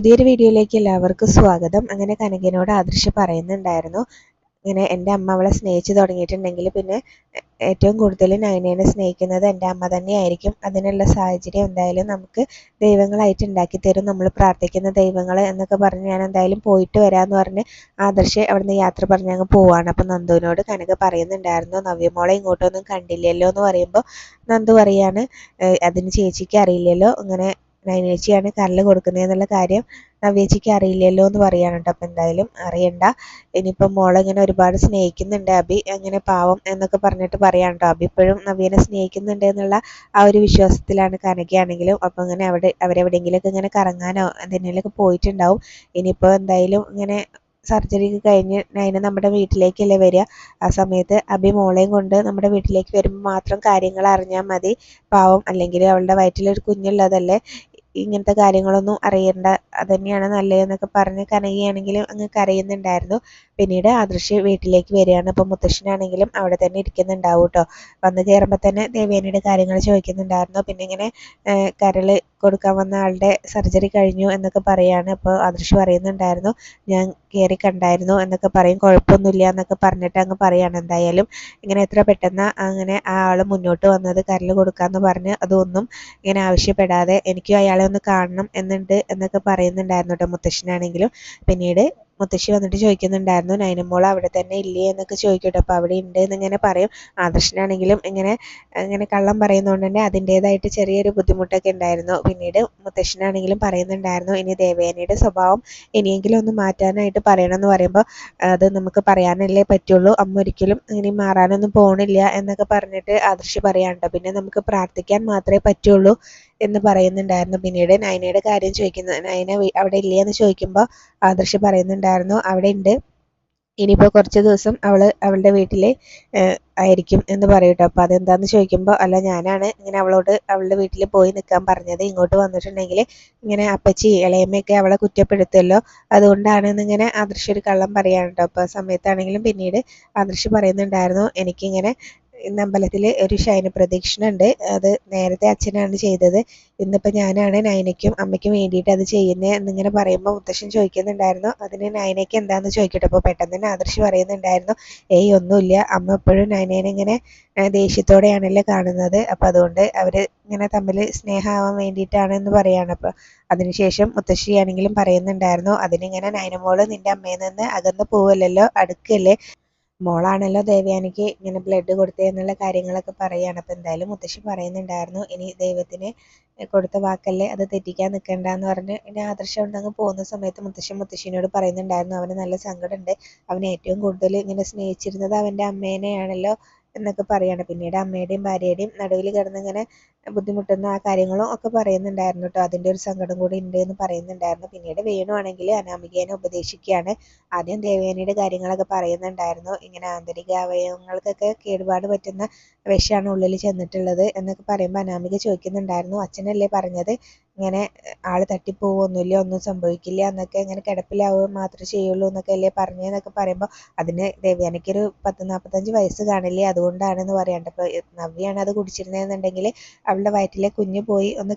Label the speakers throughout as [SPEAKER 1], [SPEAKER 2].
[SPEAKER 1] പുതിയൊരു വീഡിയോയിലേക്ക് എല്ലാവർക്കും സ്വാഗതം. അങ്ങനെ കനകനോട് ആദർശ് പറയുന്നുണ്ടായിരുന്നു, ഇങ്ങനെ എൻ്റെ അമ്മ അവളെ സ്നേഹിച്ച് തുടങ്ങിയിട്ടുണ്ടെങ്കിൽ പിന്നെ ഏറ്റവും കൂടുതൽ നയനേനെ സ്നേഹിക്കുന്നത് എൻ്റെ അമ്മ തന്നെയായിരിക്കും. അതിനുള്ള സാഹചര്യം എന്തായാലും നമുക്ക് ദൈവങ്ങളായിട്ട് ഉണ്ടാക്കി തരും, നമ്മൾ പ്രാർത്ഥിക്കുന്ന ദൈവങ്ങൾ എന്നൊക്കെ പറഞ്ഞ് ഞാൻ എന്തായാലും പോയിട്ട് വരാമെന്ന് പറഞ്ഞ് ആദർശ് അവിടുന്ന് യാത്ര പറഞ്ഞ് അങ്ങ് പോവാണ്. അപ്പം നന്ദുവിനോട് കനക പറയുന്നുണ്ടായിരുന്നു, നവ്യമോളെ ഇങ്ങോട്ടൊന്നും കണ്ടില്ലല്ലോ എന്ന് പറയുമ്പോൾ നന്ദു പറയാണ്, അതിന് ചേച്ചിക്ക് അറിയില്ലല്ലോ, ഇങ്ങനെ നയനേച്ചിയാണ് കരൾ കൊടുക്കുന്നതെന്നുള്ള കാര്യം നവ്യേച്ചിക്ക് അറിയില്ലല്ലോ എന്ന് പറയാണ് കേട്ടോ. അപ്പം എന്തായാലും അറിയണ്ട, ഇനിയിപ്പം മോളെ ഇങ്ങനെ ഒരുപാട് സ്നേഹിക്കുന്നുണ്ട് അബി, അങ്ങനെ പാവം എന്നൊക്കെ പറഞ്ഞിട്ട് പറയാൻ കേട്ടോ. അബി ഇപ്പോഴും നവ്യനെ സ്നേഹിക്കുന്നുണ്ട് എന്നുള്ള ആ ഒരു വിശ്വാസത്തിലാണ് കനകയാണെങ്കിലും. അപ്പം ഇങ്ങനെ അവരെവിടെയെങ്കിലുമൊക്കെ ഇങ്ങനെ കറങ്ങാനോ എന്തെങ്കിലുമൊക്കെ പോയിട്ടുണ്ടാവും. ഇനിയിപ്പോൾ എന്തായാലും ഇങ്ങനെ സർജറി കഴിഞ്ഞ് നയന നമ്മുടെ വീട്ടിലേക്കല്ലേ വരിക. ആ സമയത്ത് അബി മോളെയും കൊണ്ട് നമ്മുടെ വീട്ടിലേക്ക് വരുമ്പോൾ മാത്രം കാര്യങ്ങൾ അറിഞ്ഞാൽ മതി, പാവം, അല്ലെങ്കിൽ അവളുടെ വയറ്റിലൊരു കുഞ്ഞുള്ളതല്ലേ, ഇങ്ങനത്തെ കാര്യങ്ങളൊന്നും അറിയണ്ട, അതുതന്നെയാണ് നല്ലതെന്നൊക്കെ പറഞ്ഞ് കനകയാണെങ്കിലും അങ്ങ് കരയുന്നുണ്ടായിരുന്നു. പിന്നീട് ആദർശ് വീട്ടിലേക്ക് വരികയാണ്. അപ്പം മുത്തശ്ശനാണെങ്കിലും അവിടെ തന്നെ ഇരിക്കുന്നുണ്ടാവും കേട്ടോ. വന്ന് കയറുമ്പോൾ തന്നെ ദേവയാനിയുടെ കാര്യങ്ങൾ ചോദിക്കുന്നുണ്ടായിരുന്നു. പിന്നെ ഇങ്ങനെ കരൾ കൊടുക്കാൻ വന്ന ആളുടെ സർജറി കഴിഞ്ഞു എന്നൊക്കെ പറയാണ്. അപ്പോൾ ആദർശ് പറയുന്നുണ്ടായിരുന്നു, ഞാൻ കയറി കണ്ടായിരുന്നു എന്നൊക്കെ പറയും, കുഴപ്പമൊന്നുമില്ല എന്നൊക്കെ പറഞ്ഞിട്ട് അങ്ങ് പറയാണ്. എന്തായാലും ഇങ്ങനെ എത്ര പെട്ടെന്ന് അങ്ങനെ ആ ആൾ മുന്നോട്ട് വന്നത് കരൾ കൊടുക്കാമെന്ന് പറഞ്ഞ് അതൊന്നും ഇങ്ങനെ ആവശ്യപ്പെടാതെ എനിക്കും അയാളെ ഒന്ന് കാണണം എന്നുണ്ട് എന്നൊക്കെ പറയുന്നുണ്ടായിരുന്നു കേട്ടോ മുത്തശ്ശനാണെങ്കിലും. പിന്നീട് മുത്തശ്ശി വന്നിട്ട് ചോദിക്കുന്നുണ്ടായിരുന്നു, നയനമോൾ അവിടെ തന്നെ ഇല്ലേ എന്നൊക്കെ ചോദിക്കട്ടോ. അപ്പോൾ അവിടെ ഉണ്ട് എന്നിങ്ങനെ പറയും. ആദർശനാണെങ്കിലും ഇങ്ങനെ കള്ളം പറയുന്നതുകൊണ്ട് തന്നെ അതിൻ്റേതായിട്ട് ചെറിയൊരു ബുദ്ധിമുട്ടൊക്കെ ഉണ്ടായിരുന്നു. പിന്നീട് മുത്തശ്ശനാണെങ്കിലും പറയുന്നുണ്ടായിരുന്നു, ഇനി ദേവയാനിയുടെ സ്വഭാവം ഇനിയെങ്കിലും ഒന്ന് മാറ്റാനായിട്ട് പറയണമെന്ന് പറയുമ്പോൾ അത് നമുക്ക് പറയാനല്ലേ പറ്റുള്ളൂ, അമ്മ ഒരിക്കലും ഇനി മാറാനൊന്നും പോകണില്ല എന്നൊക്കെ പറഞ്ഞിട്ട് ആദർശ് പറയാനുണ്ടോ. പിന്നെ നമുക്ക് പ്രാർത്ഥിക്കാൻ മാത്രമേ പറ്റുള്ളൂ എന്ന് പറയുന്നുണ്ടായിരുന്നു. പിന്നീട് നയനയുടെ കാര്യം ചോദിക്കുന്നു, നയന അവിടെ ഇല്ലേ എന്ന് ചോദിക്കുമ്പോൾ ആദർശ് പറയുന്നുണ്ടായിരുന്നു, അവിടെ ഉണ്ട്, ഇനിയിപ്പോൾ കുറച്ച് ദിവസം അവളുടെ വീട്ടിൽ ആയിരിക്കും എന്ന് പറയട്ടോ. അപ്പോൾ അതെന്താന്ന് ചോദിക്കുമ്പോൾ, അല്ല ഞാനാണ് ഇങ്ങനെ അവളോട് അവളുടെ വീട്ടിൽ പോയി നിൽക്കാൻ പറഞ്ഞത്, ഇങ്ങോട്ട് വന്നിട്ടുണ്ടെങ്കിൽ ഇങ്ങനെ അപ്പച്ചി ഇളയമ്മയൊക്കെ അവളെ കുറ്റപ്പെടുത്തുമല്ലോ, അതുകൊണ്ടാണെന്ന് ഇങ്ങനെ ആദർശ് ഒരു കള്ളം പറയാൻ കേട്ടോ. അപ്പോൾ ആ സമയത്താണെങ്കിലും പിന്നീട് ആദർശ് പറയുന്നുണ്ടായിരുന്നു, എനിക്കിങ്ങനെ ഇന്ന് അമ്പലത്തിൽ ഒരു ശയന പ്രദക്ഷിണ ഉണ്ട്, അത് നേരത്തെ അച്ഛനാണ് ചെയ്തത്, ഇന്നിപ്പോൾ ഞാനാണ് നയനയ്ക്കും അമ്മയ്ക്കും വേണ്ടിയിട്ട് അത് ചെയ്യുന്നത് എന്നിങ്ങനെ പറയുമ്പോൾ മുത്തശ്ശൻ ചോദിക്കുന്നുണ്ടായിരുന്നു, അതിന് നയനയ്ക്ക് എന്താണെന്ന് ചോദിക്കട്ടെ. അപ്പോൾ പെട്ടെന്ന് തന്നെ ആദർശ് പറയുന്നുണ്ടായിരുന്നു, ഏയ് ഒന്നുമില്ല, അമ്മ എപ്പോഴും നയനേനെ ഇങ്ങനെ ദേഷ്യത്തോടെയാണല്ലോ കാണുന്നത്, അപ്പം അതുകൊണ്ട് അവർ ഇങ്ങനെ തമ്മിൽ സ്നേഹമാവാൻ വേണ്ടിയിട്ടാണ് എന്ന് പറയാണ്. അപ്പോൾ അതിനുശേഷം മുത്തശ്ശിയാണെങ്കിലും പറയുന്നുണ്ടായിരുന്നു, അതിനിങ്ങനെ നയനമോള് നിൻ്റെ അമ്മയിൽ നിന്ന് അകന്ന് പോവല്ലല്ലോ, അടുക്കല്ലേ, മോളാണല്ലോ ദേവയാനിക്ക് ഇങ്ങനെ ബ്ലഡ് കൊടുത്തത് എന്നുള്ള കാര്യങ്ങളൊക്കെ പറയുകയാണ്. അപ്പോൾ എന്തായാലും മുത്തശ്ശി പറയുന്നുണ്ടായിരുന്നു, ഇനി ദൈവത്തിന് കൊടുത്ത വാക്കല്ലേ, അത് തെറ്റിക്കാൻ നിൽക്കണ്ടെന്ന് പറഞ്ഞ് ഇനി ആദർശം ഉണ്ടെങ്കിൽ പോകുന്ന സമയത്ത് മുത്തശ്ശിനോട് പറയുന്നുണ്ടായിരുന്നു, അവന് നല്ല സങ്കടമുണ്ട്, അവൻ ഏറ്റവും കൂടുതൽ ഇങ്ങനെ സ്നേഹിച്ചിരുന്നത് അവൻ്റെ അമ്മേനെയാണല്ലോ എന്നൊക്കെ പറയാണ്. പിന്നീട് അമ്മയുടെയും ഭാര്യയുടെയും നടുവിൽ കിടന്നിങ്ങനെ ബുദ്ധിമുട്ടുന്ന ആ കാര്യങ്ങളും ഒക്കെ പറയുന്നുണ്ടായിരുന്നു കേട്ടോ. അതിൻ്റെ ഒരു സങ്കടം കൂടി ഉണ്ട് എന്ന് പറയുന്നുണ്ടായിരുന്നു. പിന്നീട് വേണു ആണെങ്കിൽ അനാമികേനെ ഉപദേശിക്കുകയാണ്. ആദ്യം ദേവയാനിയുടെ കാര്യങ്ങളൊക്കെ പറയുന്നുണ്ടായിരുന്നു, ഇങ്ങനെ ആന്തരിക അവയവങ്ങൾക്കൊക്കെ കേടുപാട് പറ്റുന്ന വിഷമാണ് ഉള്ളിൽ ചെന്നിട്ടുള്ളത് എന്നൊക്കെ പറയുമ്പോൾ അനാമിക ചോദിക്കുന്നുണ്ടായിരുന്നു, അച്ഛനല്ലേ പറഞ്ഞത് ഇങ്ങനെ ആൾ തട്ടിപ്പോവൊന്നുമില്ല, ഒന്നും സംഭവിക്കില്ല എന്നൊക്കെ, ഇങ്ങനെ കിടപ്പിലാവുക മാത്രമേ ചെയ്യുള്ളൂ എന്നൊക്കെ അല്ലേ പറഞ്ഞതെന്നൊക്കെ പറയുമ്പോൾ അതിന് ദേവയാനിക്കൊരു 10-45 വയസ്സ് കാണില്ലേ, അതുകൊണ്ടാണെന്ന് പറയാണ്ട്. അപ്പോൾ നവ്യാണ് അത് കുടിച്ചിരുന്നതെന്നുണ്ടെങ്കിൽ അവളുടെ വയറ്റിലെ കുഞ്ഞ് പോയി ഒന്ന്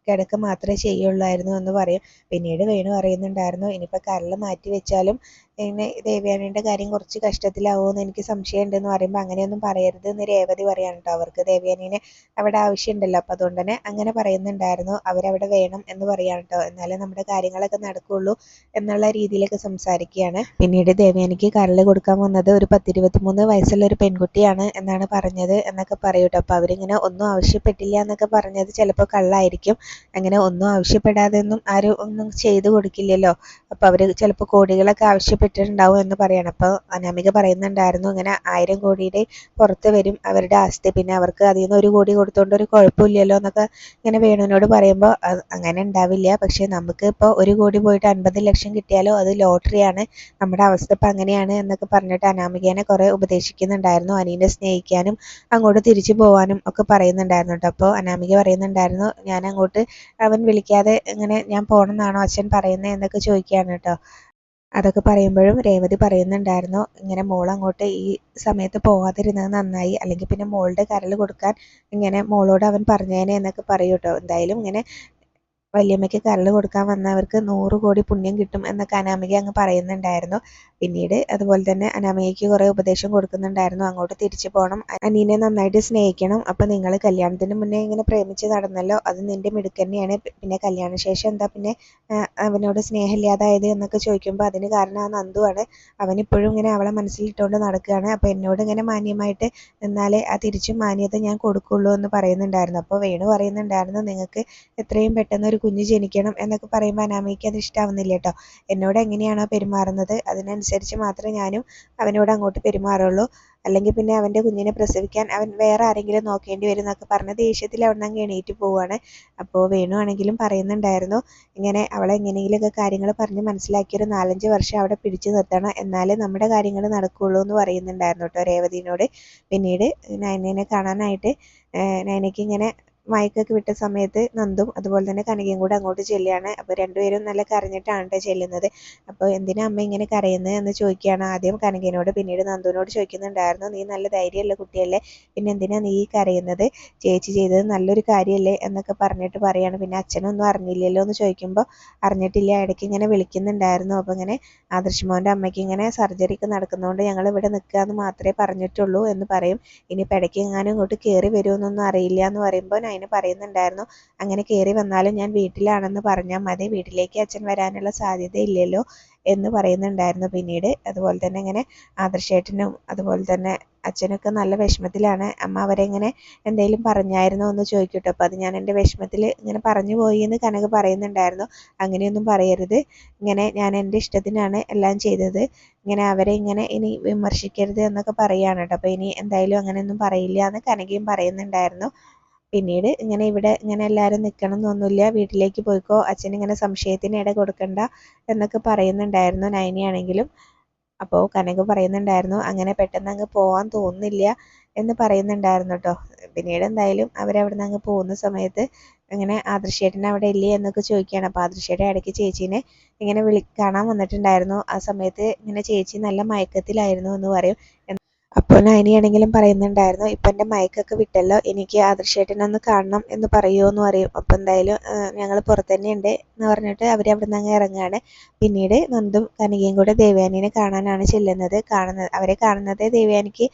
[SPEAKER 1] കിടക്ക മാത്രമേ ചെയ്യുള്ളായിരുന്നു എന്ന് പറയും. പിന്നീട് വേണു പറയുന്നുണ്ടായിരുന്നു, ഇനിയിപ്പോൾ കരൾ മാറ്റി വെച്ചാലും ഇങ്ങനെ ദേവയാനിയുടെ കാര്യം കുറച്ച് കഷ്ടത്തിലാവുമെന്ന് എനിക്ക് സംശയമുണ്ടെന്ന് പറയുമ്പോൾ അങ്ങനെയൊന്നും പറയരുത് എന്ന് രേവതി പറയാണ് കേട്ടോ. അവർക്ക് ദേവയാനീനെ അവിടെ ആവശ്യമുണ്ടല്ലോ, അപ്പോൾ അതുകൊണ്ട് തന്നെ അങ്ങനെ പറയുന്നുണ്ടായിരുന്നു, അവരവിടെ വേണം എന്ന് പറയാണ് കേട്ടോ, എന്നാലേ നമ്മുടെ കാര്യങ്ങളൊക്കെ നടക്കുകയുള്ളൂ എന്നുള്ള രീതിയിലൊക്കെ സംസാരിക്കുകയാണ്. പിന്നീട് ദേവയാനിക്ക് കരൾ കൊടുക്കാൻ വന്നത് ഒരു 10-23 വയസ്സുള്ള ഒരു പെൺകുട്ടിയാണ് എന്നാണ് പറഞ്ഞത് എന്നൊക്കെ പറയും കേട്ടോ. അപ്പോൾ അവരിങ്ങനെ ഒന്നും ആവശ്യപ്പെട്ടില്ല എന്നൊക്കെ പറഞ്ഞത് ചിലപ്പോൾ കള്ളായിരിക്കും, അങ്ങനെ ഒന്നും ആവശ്യപ്പെടാതെ ആരും ഒന്നും ചെയ്തു കൊടുക്കില്ലല്ലോ, അപ്പോൾ അവർ ചിലപ്പോൾ കോടികളൊക്കെ ആവശ്യപ്പെട്ടിട്ടുണ്ടാവും എന്ന് പറയണം. അപ്പോൾ അനാമിക പറയുന്നുണ്ടായിരുന്നു, ഇങ്ങനെ 1000 കോടിയുടെ പുറത്ത് വരും അവരുടെ ആസ്തി, പിന്നെ അവർക്ക് അതിൽ നിന്ന് 1 കോടി കൊടുത്തുകൊണ്ട് ഒരു കുഴപ്പമില്ലല്ലോ എന്നൊക്കെ ഇങ്ങനെ വേണുവിനോട് പറയുമ്പോൾ അങ്ങനെ ഉണ്ടാവില്ല, പക്ഷേ നമുക്ക് ഇപ്പോൾ 1 കോടി പോയിട്ട് 50 ലക്ഷം കിട്ടിയാലോ അത് ലോട്ടറിയാണ്, നമ്മുടെ അവസ്ഥ ഇപ്പം അങ്ങനെയാണ് എന്നൊക്കെ പറഞ്ഞിട്ട് അനാമികേനെ കുറേ ഉപദേശിക്കുന്നുണ്ടായിരുന്നു. അനീനെ സ്നേഹിക്കാനും അങ്ങോട്ട് തിരിച്ചു പോകാനും ഒക്കെ പറയുന്നുണ്ടായിരുന്നു കേട്ടോ. അപ്പോൾ അനാമിക പറയുന്നുണ്ടായിരുന്നു, ഞാൻ അങ്ങോട്ട് അവൻ വിളിക്കാതെ ഇങ്ങനെ ഞാൻ പോകണമെന്നാണോ അച്ഛൻ പറയുന്നത് എന്നൊക്കെ ചോദിക്കുകയാണ് കേട്ടോ. അതൊക്കെ പറയുമ്പോഴും രേവതി പറയുന്നുണ്ടായിരുന്നു, ഇങ്ങനെ മോൾ അങ്ങോട്ട് ഈ സമയത്ത് പോകാതിരുന്നത് നന്നായി, അല്ലെങ്കിൽ പിന്നെ മോളുടെ കരൾ കൊടുക്കാൻ ഇങ്ങനെ മോളോട് അവൻ പറഞ്ഞേനെ എന്നൊക്കെ പറയും കേട്ടോ. എന്തായാലും ഇങ്ങനെ വല്യമ്മയ്ക്ക് കരൾ കൊടുക്കാൻ വന്നവർക്ക് 100 കോടി പുണ്യം കിട്ടും എന്നൊക്കെ അനാമിക അങ്ങ് പറയുന്നുണ്ടായിരുന്നു. പിന്നീട് അതുപോലെ തന്നെ അനാമികയ്ക്ക് കുറേ ഉപദേശം കൊടുക്കുന്നുണ്ടായിരുന്നു. അങ്ങോട്ട് തിരിച്ചു പോകണം, അനീനെ നന്നായിട്ട് സ്നേഹിക്കണം, അപ്പം നിങ്ങൾ കല്യാണത്തിന് മുന്നേ ഇങ്ങനെ പ്രേമിച്ച് നടന്നല്ലോ, അത് നിന്റെ മിടുക്ക് തന്നെയാണ്, പിന്നെ കല്യാണശേഷം എന്താ പിന്നെ അവനോട് സ്നേഹമില്ലാതായത് എന്നൊക്കെ ചോദിക്കുമ്പോൾ അതിന് കാരണം ആ നന്ദുവാണ്, അവനിപ്പോഴും ഇങ്ങനെ അവളെ മനസ്സിലിട്ടുകൊണ്ട് നടക്കുകയാണ്, അപ്പോൾ എന്നോട് ഇങ്ങനെ മാന്യമായിട്ട് നിന്നാലേ ആ തിരിച്ചും മാന്യത ഞാൻ കൊടുക്കുള്ളൂ എന്ന് പറയുന്നുണ്ടായിരുന്നു. അപ്പോൾ വേണു പറയുന്നുണ്ടായിരുന്നു, നിങ്ങൾക്ക് എത്രയും പെട്ടെന്ന് ഒരു കുഞ്ഞ് ജനിക്കണം എന്നൊക്കെ പറയുമ്പോൾ അനാമികയ്ക്ക് അത് ഇഷ്ടാവുന്നില്ല കേട്ടോ. എന്നോട് എങ്ങനെയാണോ പെരുമാറുന്നത് അതിനനുസരിച്ച് മാത്രമേ ഞാനും അവനോട് അങ്ങോട്ട് പെരുമാറുള്ളൂ, അല്ലെങ്കിൽ പിന്നെ അവൻ്റെ കുഞ്ഞിനെ പ്രസവിക്കാൻ അവൻ വേറെ ആരെങ്കിലും നോക്കേണ്ടി വരും എന്നൊക്കെ പറഞ്ഞ് ദേഷ്യത്തിൽ അവിടെ നിന്ന് എണീറ്റ് പോവുകയാണ്. അപ്പോൾ വേണു ആണെങ്കിലും പറയുന്നുണ്ടായിരുന്നു, ഇങ്ങനെ അവളെ എങ്ങനെയെങ്കിലുമൊക്കെ കാര്യങ്ങൾ പറഞ്ഞ് മനസ്സിലാക്കി ഒരു 4-5 വർഷം അവിടെ പിടിച്ചു നിർത്തണം, എന്നാലേ നമ്മുടെ കാര്യങ്ങൾ നടക്കുകയുള്ളൂ എന്ന് പറയുന്നുണ്ടായിരുന്നു കേട്ടോ രേവതിനോട്. പിന്നീട് നയനയെ കാണാനായിട്ട് നയനയ്ക്ക് ഇങ്ങനെ മയക്കൊക്കെ വിട്ട സമയത്ത് നന്ദും അതുപോലെ തന്നെ കനകയും കൂടെ അങ്ങോട്ട് ചെല്ലുകയാണ്. അപ്പോൾ രണ്ടുപേരും നല്ല കരഞ്ഞിട്ടാണ് കേട്ടോ ചെല്ലുന്നത്. അപ്പോൾ എന്തിനാ അമ്മ ഇങ്ങനെ കരയുന്നത് എന്ന് ചോദിക്കുകയാണ് ആദ്യം കനകയോട്. പിന്നീട് നന്ദുവിനോട് ചോദിക്കുന്നുണ്ടായിരുന്നു, നീ നല്ല ധൈര്യമുള്ള കുട്ടിയല്ലേ, പിന്നെ എന്തിനാ നീ കരയുന്നത്, ചേച്ചി ചെയ്തത് നല്ലൊരു കാര്യമല്ലേ എന്നൊക്കെ പറഞ്ഞിട്ട് പറയാണ്. പിന്നെ അച്ഛനൊന്നും അറിഞ്ഞില്ലല്ലോ എന്ന് ചോദിക്കുമ്പോൾ അറിഞ്ഞിട്ടില്ല, ഇടയ്ക്ക് ഇങ്ങനെ വിളിക്കുന്നുണ്ടായിരുന്നു. അപ്പോൾ ഇങ്ങനെ ആദർശ് മോൻ്റെ അമ്മയ്ക്ക് ഇങ്ങനെ സർജറിക്ക് നടക്കുന്നതുകൊണ്ട് ഞങ്ങൾ ഇവിടെ നിൽക്കുക എന്ന് മാത്രമേ പറഞ്ഞിട്ടുള്ളൂ എന്ന് പറയും. ഇനിയിപ്പോൾ ഇടയ്ക്ക് എങ്ങാനും ഇങ്ങോട്ട് കയറി വരുമെന്നൊന്നും അറിയില്ല എന്ന് പറയുമ്പോൾ അതിന് പറയുന്നുണ്ടായിരുന്നു, അങ്ങനെ കയറി വന്നാലും ഞാൻ വീട്ടിലാണെന്ന് പറഞ്ഞാൽ മതി, വീട്ടിലേക്ക് അച്ഛൻ വരാനുള്ള സാധ്യത ഇല്ലല്ലോ എന്ന് പറയുന്നുണ്ടായിരുന്നു. പിന്നീട് അതുപോലെ തന്നെ ഇങ്ങനെ ആദർശേട്ടനും അതുപോലെ തന്നെ അച്ഛനൊക്കെ നല്ല വിഷമത്തിലാണ്. അമ്മ അവരെ ഇങ്ങനെ എന്തെങ്കിലും പറഞ്ഞായിരുന്നോ എന്ന് ചോദിക്കട്ടോ. അപ്പോൾ അത് ഞാൻ എൻ്റെ വിഷമത്തിൽ ഇങ്ങനെ പറഞ്ഞു പോയി എന്ന് കനക പറയുന്നുണ്ടായിരുന്നു. അങ്ങനെയൊന്നും പറയരുത്, ഇങ്ങനെ ഞാൻ എൻ്റെ ഇഷ്ടത്തിനാണ് എല്ലാം ചെയ്തത്, ഇങ്ങനെ അവരെ ഇങ്ങനെ ഇനി വിമർശിക്കരുത് എന്നൊക്കെ പറയുകയാണ് കേട്ടോ. അപ്പോൾ ഇനി എന്തായാലും അങ്ങനെയൊന്നും പറയില്ല എന്ന് കനകയും പറയുന്നുണ്ടായിരുന്നു. പിന്നീട് ഇങ്ങനെ ഇവിടെ ഇങ്ങനെ എല്ലാവരും നിൽക്കണം എന്നൊന്നുമില്ല, വീട്ടിലേക്ക് പോയിക്കോ, അച്ഛൻ ഇങ്ങനെ സംശയത്തിന് ഇട കൊടുക്കണ്ട എന്നൊക്കെ പറയുന്നുണ്ടായിരുന്നു നയനിയാണെങ്കിലും. അപ്പോൾ കനക പറയുന്നുണ്ടായിരുന്നു, അങ്ങനെ പെട്ടെന്ന് അങ്ങ് പോകാൻ തോന്നുന്നില്ല എന്ന് പറയുന്നുണ്ടായിരുന്നു കേട്ടോ. പിന്നീട് എന്തായാലും അവരവിടെ നിന്ന് അങ്ങ് പോകുന്ന സമയത്ത് ഇങ്ങനെ ആദർശേട്ടൻ അവിടെ ഇല്ലേ എന്നൊക്കെ ചോദിക്കുകയാണ്. അപ്പോൾ ആദർശേട്ടൻ ഇടയ്ക്ക് ചേച്ചീനെ ഇങ്ങനെ കാണാൻ വന്നിട്ടുണ്ടായിരുന്നു. ആ സമയത്ത് ഇങ്ങനെ ചേച്ചി നല്ല മയക്കത്തിലായിരുന്നു എന്ന് പറയും. അപ്പോൾ നയനിയാണെങ്കിലും പറയുന്നുണ്ടായിരുന്നു, ഇപ്പം എൻ്റെ മയക്കൊക്കെ വിട്ടല്ലോ, എനിക്ക് ആദർശേട്ടനെ ഒന്ന് കാണണം എന്ന് പറയുമോ എന്ന് പറയും. അപ്പോൾ എന്തായാലും ഞങ്ങൾ പുറത്ത് തന്നെ ഉണ്ട് എന്ന് പറഞ്ഞിട്ട് അവർ അവിടെ നിന്ന് അങ്ങ് ഇറങ്ങുകയാണ്. പിന്നീട് നന്ദും കനികയും കൂടെ ദേവയാനിനെ കാണാനാണ് ചെല്ലുന്നത്. അവരെ കാണുന്നത് ദേവയാനിക്ക്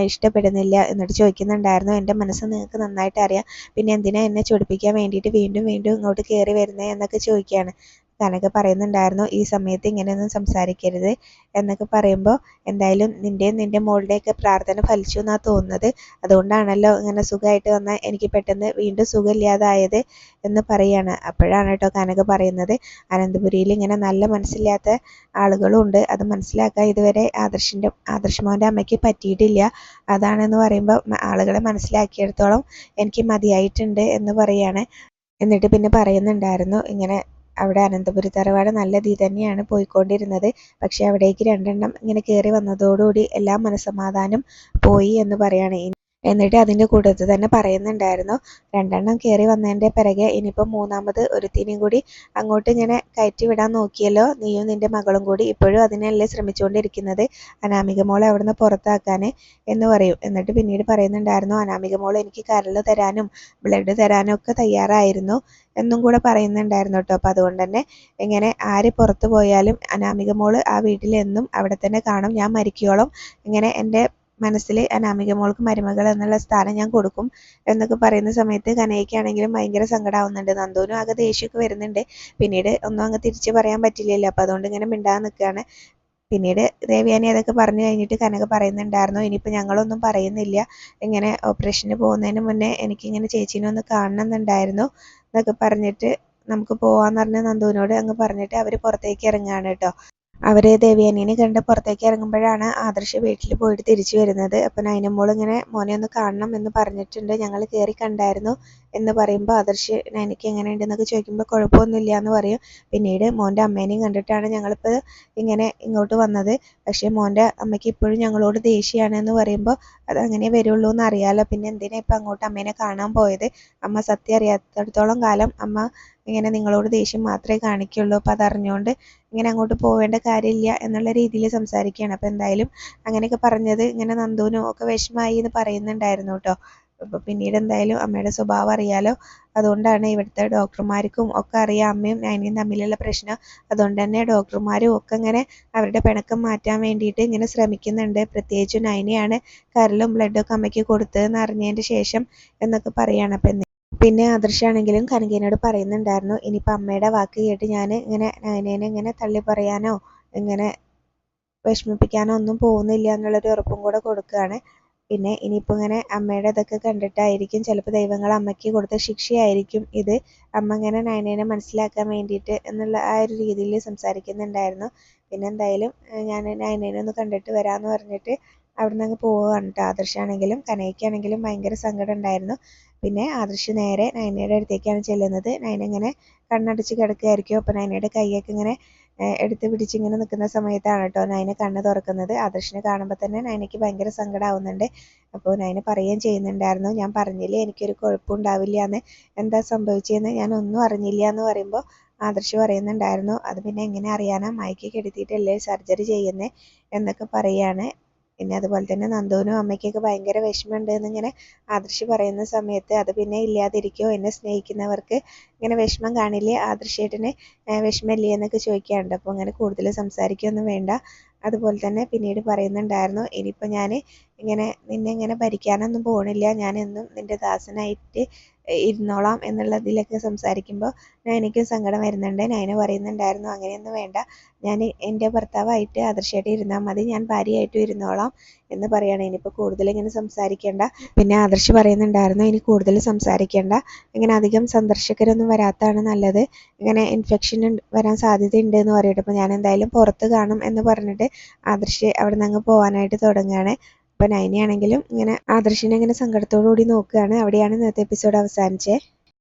[SPEAKER 1] ഇഷ്ടപ്പെടുന്നില്ല. എന്നിട്ട് ചോദിക്കുന്നുണ്ടായിരുന്നു, എൻ്റെ മനസ്സ് നിങ്ങൾക്ക് നന്നായിട്ട് അറിയാം, പിന്നെ എന്തിനാ എന്നെ ചൊടിപ്പിക്കാൻ വേണ്ടിയിട്ട് വീണ്ടും വീണ്ടും ഇങ്ങോട്ട് കയറി വരുന്നത് എന്നൊക്കെ ചോദിക്കുകയാണ്. കനക പറയുന്നുണ്ടായിരുന്നു, ഈ സമയത്ത് ഇങ്ങനെയൊന്നും സംസാരിക്കരുത് എന്നൊക്കെ പറയുമ്പോൾ എന്തായാലും നിൻ്റെ മോളുടെയൊക്കെ പ്രാർത്ഥന ഫലിച്ചു എന്നാണ് തോന്നുന്നത്, അതുകൊണ്ടാണല്ലോ ഇങ്ങനെ സുഖമായിട്ട് വന്നാൽ എനിക്ക് പെട്ടെന്ന് വീണ്ടും സുഖമില്ലാതായത് എന്ന് പറയാണ്. അപ്പോഴാണ് കേട്ടോ കനക പറയുന്നത്, അനന്തപുരിയിൽ ഇങ്ങനെ നല്ല മനസ്സില്ലാത്ത ആളുകളും ഉണ്ട്, അത് മനസ്സിലാക്കാൻ ഇതുവരെ ആദർശ് മോൻ്റെ അമ്മയ്ക്ക് പറ്റിയിട്ടില്ല, അതാണെന്ന് പറയുമ്പോൾ ആളുകളെ മനസ്സിലാക്കിയെടുത്തോളം എനിക്ക് മതിയായിട്ടുണ്ട് എന്ന് പറയാണ്. എന്നിട്ട് പിന്നെ പറയുന്നുണ്ടായിരുന്നു, ഇങ്ങനെ അവിടെ അനന്തപുരി തറവാട് നല്ല രീതിയിൽ തന്നെയാണ് പോയിക്കൊണ്ടിരുന്നത്, പക്ഷെ അവിടേക്ക് 2 എണ്ണം ഇങ്ങനെ കയറി വന്നതോടുകൂടി എല്ലാ മനസ്സമാധാനം പോയി എന്ന് പറയാണ്. എന്നിട്ട് അതിൻ്റെ കൂട്ടത്തിൽ തന്നെ പറയുന്നുണ്ടായിരുന്നു, 2 എണ്ണം കയറി വന്നതിൻ്റെ പിറകെ ഇനിയിപ്പോൾ 3ാമത് ഒരുത്തിനെയും കൂടി അങ്ങോട്ട് ഇങ്ങനെ കയറ്റി വിടാൻ നോക്കിയല്ലോ, നീയും നിൻ്റെ മകളും കൂടി, ഇപ്പോഴും അതിനല്ലേ ശ്രമിച്ചുകൊണ്ടിരിക്കുന്നത്, അനാമിക മോളെ അവിടുന്ന് പുറത്താക്കാൻ എന്ന് പറയും. എന്നിട്ട് പിന്നീട് പറയുന്നുണ്ടായിരുന്നു, അനാമിക മോൾ എനിക്ക് കരൾ തരാനും ബ്ലഡ് തരാനും ഒക്കെ തയ്യാറായിരുന്നു എന്നും കൂടെ പറയുന്നുണ്ടായിരുന്നു കേട്ടോ. അപ്പോൾ അതുകൊണ്ട് തന്നെ ഇങ്ങനെ ആര് പുറത്ത് പോയാലും അനാമിക മോള് ആ വീട്ടിൽ എന്നും അവിടെ തന്നെ കാണും, ഞാൻ മരിക്കുവോളം ഇങ്ങനെ എൻ്റെ മനസ്സിൽ അനാമിക മോൾക്ക് മരുമകൾ എന്നുള്ള സ്ഥാനം ഞാൻ കൊടുക്കും എന്നൊക്കെ പറയുന്ന സമയത്ത് കനയ്ക്കാണെങ്കിലും ഭയങ്കര സങ്കടമാവുന്നുണ്ട്. നന്ദുവിനും ആകെ ദേഷ്യമൊക്കെ വരുന്നുണ്ട്. പിന്നീട് ഒന്നും അങ്ങ് തിരിച്ച് പറയാൻ പറ്റില്ലല്ലോ, അപ്പോൾ അതുകൊണ്ട് ഇങ്ങനെ മിണ്ടാതെ നിൽക്കുകയാണ്. പിന്നീട് ദേവയാനി അതൊക്കെ പറഞ്ഞു കഴിഞ്ഞിട്ട് കനക പറയുന്നുണ്ടായിരുന്നു, ഇനിയിപ്പോൾ ഞങ്ങളൊന്നും പറയുന്നില്ല, ഇങ്ങനെ ഓപ്പറേഷന് പോകുന്നതിന് മുന്നേ എനിക്കിങ്ങനെ ചേച്ചീനെ ഒന്ന് കാണണം എന്നുണ്ടായിരുന്നു എന്നൊക്കെ പറഞ്ഞിട്ട് നമുക്ക് പോവാന്ന് പറഞ്ഞ് നന്ദുവിനോട് അങ്ങ് പറഞ്ഞിട്ട് അവർ പുറത്തേക്ക് ഇറങ്ങുകയാണ് കേട്ടോ. അവർ ദേവയാനീനെ കണ്ട് പുറത്തേക്ക് ഇറങ്ങുമ്പോഴാണ് ആദർശ് വീട്ടിൽ പോയിട്ട് തിരിച്ചു വരുന്നത്. അപ്പം നൈനമോൾ ഇങ്ങനെ മോനെ ഒന്ന് കാണണം എന്ന് പറഞ്ഞിട്ടുണ്ട്, ഞങ്ങൾ കയറി കണ്ടായിരുന്നു എന്ന് പറയുമ്പോൾ ആദർശ് നൈനയ്ക്ക് എങ്ങനെയുണ്ടെന്നൊക്കെ ചോദിക്കുമ്പോൾ കുഴപ്പമൊന്നുമില്ല എന്ന് പറയും. പിന്നീട് മോൻ്റെ അമ്മേനെയും കണ്ടിട്ടാണ് ഞങ്ങളിപ്പോൾ ഇങ്ങനെ ഇങ്ങോട്ട് വന്നത്, പക്ഷേ മോൻ്റെ അമ്മയ്ക്ക് ഇപ്പോഴും ഞങ്ങളോട് ദേഷ്യമാണ് എന്ന് പറയുമ്പോൾ അത് അങ്ങനെ വരുള്ളൂ എന്ന് അറിയാമല്ലോ, പിന്നെ എന്തിനാ ഇപ്പം അങ്ങോട്ട് അമ്മേനെ കാണാൻ പോയത്, അമ്മ സത്യം അറിയാത്തിടത്തോളം കാലം അമ്മ ഇങ്ങനെ നിങ്ങളോട് ദേഷ്യം മാത്രമേ കാണിക്കുള്ളൂ, അപ്പോൾ അതറിഞ്ഞുകൊണ്ട് ഇങ്ങനെ അങ്ങോട്ട് പോവേണ്ട കാര്യമില്ല എന്നുള്ള രീതിയിൽ സംസാരിക്കുകയാണ്. അപ്പോൾ എന്തായാലും അങ്ങനെയൊക്കെ പറഞ്ഞത് ഇങ്ങനെ നന്ദുവിനും ഒക്കെ വിഷമമായി എന്ന് പറയുന്നുണ്ടായിരുന്നു കേട്ടോ. അപ്പോൾ പിന്നീട് എന്തായാലും അമ്മയുടെ സ്വഭാവം അറിയാലോ, അതുകൊണ്ടാണ് ഇവിടുത്തെ ഡോക്ടർമാർക്കും ഒക്കെ അറിയാം അമ്മയും നയനയും തമ്മിലുള്ള പ്രശ്നം. അതുകൊണ്ട് തന്നെ ഡോക്ടർമാരും ഒക്കെ ഇങ്ങനെ അവരുടെ പിണക്കം മാറ്റാൻ വേണ്ടിയിട്ട് ഇങ്ങനെ ശ്രമിക്കുന്നുണ്ട്. പ്രത്യേകിച്ച് നയനയാണ് കരളും ബ്ലഡൊക്കെ അമ്മയ്ക്ക് കൊടുത്തതെന്ന് അറിഞ്ഞതിൻ്റെ ശേഷം എന്നൊക്കെ പറയുകയാണ്. അപ്പം പിന്നെ ആദർശാണെങ്കിലും കനകയോട് പറയുന്നുണ്ടായിരുന്നു, ഇനിയിപ്പോൾ അമ്മയുടെ വാക്ക് കേട്ട് ഞാൻ ഇങ്ങനെ നയനേനെ ഇങ്ങനെ തള്ളി പറയാനോ ഇങ്ങനെ വിഷമിപ്പിക്കാനോ ഒന്നും പോകുന്നില്ല എന്നുള്ളൊരു ഉറപ്പും കൂടെ കൊടുക്കുകയാണ്. പിന്നെ ഇനിയിപ്പോൾ ഇങ്ങനെ അമ്മയുടെ ഇതൊക്കെ കണ്ടിട്ടായിരിക്കും ചിലപ്പോൾ ദൈവങ്ങൾ അമ്മയ്ക്ക് കൊടുത്ത ശിക്ഷയായിരിക്കും ഇത്, അമ്മ ഇങ്ങനെ നയനേനെ മനസ്സിലാക്കാൻ വേണ്ടിയിട്ട് എന്നുള്ള ആ ഒരു രീതിയിൽ സംസാരിക്കുന്നുണ്ടായിരുന്നു. പിന്നെ എന്തായാലും ഞാൻ നയനേനെ ഒന്ന് കണ്ടിട്ട് വരാമെന്ന് പറഞ്ഞിട്ട് അവിടെ നിന്ന് അങ്ങ് പോവുകയാണ് കേട്ടോ. ആദർശാണെങ്കിലും കനയ്ക്കാണെങ്കിലും ഭയങ്കര സങ്കടം ഉണ്ടായിരുന്നു. പിന്നെ ആദർശ് നേരെ നയനയുടെ അടുത്തേക്കാണ് ചെല്ലുന്നത്. നയന ഇങ്ങനെ കണ്ണടച്ച് കിടക്കുകയായിരിക്കും. അപ്പോൾ നയനയുടെ കൈയൊക്കെ ഇങ്ങനെ എടുത്ത് പിടിച്ചിങ്ങനെ നിൽക്കുന്ന സമയത്താണ് കേട്ടോ നയന കണ്ണ് തുറക്കുന്നത്. ആദർശിനെ കാണുമ്പോൾ തന്നെ നയനയ്ക്ക് ഭയങ്കര സങ്കടമാവുന്നുണ്ട്. അപ്പോൾ നയന പറയുകയും ചെയ്യുന്നുണ്ടായിരുന്നു, ഞാൻ പറഞ്ഞില്ലേ എനിക്കൊരു കുഴപ്പമുണ്ടാവില്ല എന്ന്, എന്താ സംഭവിച്ചതെന്ന് ഞാൻ ഒന്നും അറിഞ്ഞില്ല എന്ന് പറയുമ്പോൾ ആദർശ് പറയുന്നുണ്ടായിരുന്നു, അത് പിന്നെ എങ്ങനെ അറിയാനാ, മയക്കി കെടുത്തിയിട്ടല്ലേ സർജറി ചെയ്യുന്നത് എന്നൊക്കെ പറയുകയാണ്. പിന്നെ അതുപോലെ തന്നെ നന്ദുവിനും അമ്മയ്ക്കൊക്കെ ഭയങ്കര വിഷമമുണ്ട് എന്നിങ്ങനെ ആദർശ് പറയുന്ന സമയത്ത്, അത് പിന്നെ ഇല്ലാതിരിക്കുമോ, എന്നെ സ്നേഹിക്കുന്നവർക്ക് ഇങ്ങനെ വിഷമം കാണില്ലേ, ആദർശേട്ടന് വിഷമമില്ലേ എന്നൊക്കെ ചോദിക്കാറുണ്ട്. അപ്പോൾ അങ്ങനെ കൂടുതൽ സംസാരിക്കുകയൊന്നും വേണ്ട. അതുപോലെ തന്നെ പിന്നീട് പറയുന്നുണ്ടായിരുന്നു, ഇനിയിപ്പോൾ ഞാൻ നിന്നെ ഇങ്ങനെ ഭരിക്കാനൊന്നും പോകണില്ല, ഞാൻ എന്നും നിൻ്റെ ദാസനായിട്ട് ഇരുന്നോളാം എന്നുള്ളതിലൊക്കെ സംസാരിക്കുമ്പോൾ നയനയ്ക്കും സങ്കടം വരുന്നുണ്ട്. നയന പറയുന്നുണ്ടായിരുന്നു, അങ്ങനെയൊന്നും വേണ്ട, ഞാൻ എൻ്റെ ഭർത്താവായിട്ട് ആദർശമായിട്ട് ഇരുന്നാൽ മതി, ഞാൻ ഭാര്യയായിട്ടും ഇരുന്നോളാം എന്ന് പറയുകയാണ്. ഇനിയിപ്പോൾ കൂടുതൽ ഇങ്ങനെ സംസാരിക്കേണ്ട. പിന്നെ ആദർശ് പറയുന്നുണ്ടായിരുന്നു, ഇനി കൂടുതൽ സംസാരിക്കേണ്ട, ഇങ്ങനെ അധികം സന്ദർശകരൊന്നും വരാത്തതാണ് നല്ലത്, ഇങ്ങനെ ഇൻഫെക്ഷൻ വരാൻ സാധ്യതയുണ്ട് എന്ന് പറയട്ടെ. അപ്പോൾ ഞാൻ എന്തായാലും പുറത്ത് കാണും എന്ന് പറഞ്ഞിട്ട് ആദർശ് അവിടെ നിന്ന് അങ്ങ് പോകാനായിട്ട് തുടങ്ങുകയാണ്. അപ്പോൾ നയനയാണെങ്കിലും ഇങ്ങനെ ആദർശിനെ ഇങ്ങനെ സങ്കടത്തോടു കൂടി നോക്കുകയാണ്. അവിടെയാണ് ഇന്നത്തെ എപ്പിസോഡ് അവസാനിച്ചത്.